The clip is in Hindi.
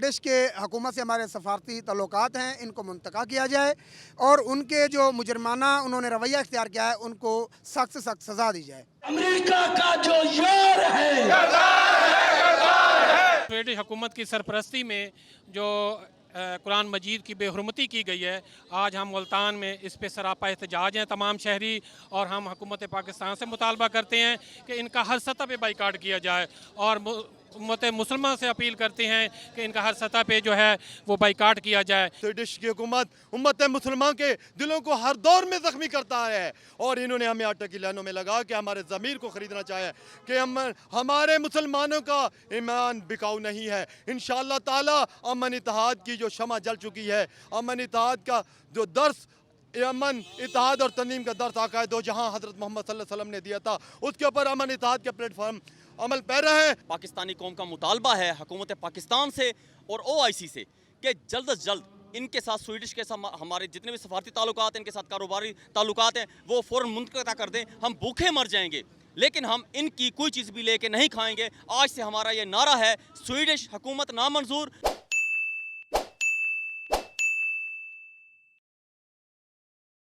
स्वीडिश के हुकूमत से हमारे सफारती ताल्लुकात हैं, इनको मुंतका किया जाए और उनके जो मुजरमाना उन्होंने रवैया इख्तियार किया है उनको सख्त से सख्त सज़ा दी जाए। अमेरिका का जो यार है स्वीडिश हुकूमत की सरपरस्ती में जो कुरान मजीद की बेहुरमती की गई है, आज हम मुल्तान में इस पे सरापा एहतजाज हैं तमाम शहरी, और हम हुकूमत पाकिस्तान से मुतालबा करते हैं कि इनका हर सतह पे बाइकाट किया जाए और उम्मत मुसलमान से अपील करते हैं कि इनका हर सतह पे जो है वो बाइकाट किया जाए। स्वीडिश की हुकूमत उम्मत मुसलमान के दिलों को हर दौर में ज़ख्मी करता है और इन्होंने हमें आटे की लाइनों में लगा कि हमारे ज़मीर को ख़रीदना चाहे कि हमारे मुसलमानों का ईमान बिकाऊ नहीं है। इंशाअल्लाह ताला अमन इत्तेहाद की जो शमा जल चुकी है, अमन इत्तेहाद का जो दर्स, अमन इत्तेहाद और तंजीम का दर्स आका दो जहां हज़रत मोहम्मद सल्लल्लाहु अलैहि वसल्लम ने दिया था, उसके ऊपर अमन इत्तेहाद के प्लेटफॉर्म अमल पैरा है। पाकिस्तानी कौम का मुतालबा है हुकूमत पाकिस्तान से और OIC से कि जल्द अज जल्द इनके साथ स्वीडिश के साथ हमारे जितने भी सफारती ताल्लुकात हैं, इनके साथ कारोबारी ताल्लुकात हैं, वो फ़ौरन मुनक़ता कर दें। हम भूखे मर जाएंगे लेकिन हम इनकी कोई चीज़ भी लेके नहीं खाएंगे। आज से हमारा ये नारा है, स्वीडिश हुकूमत नामंजूर।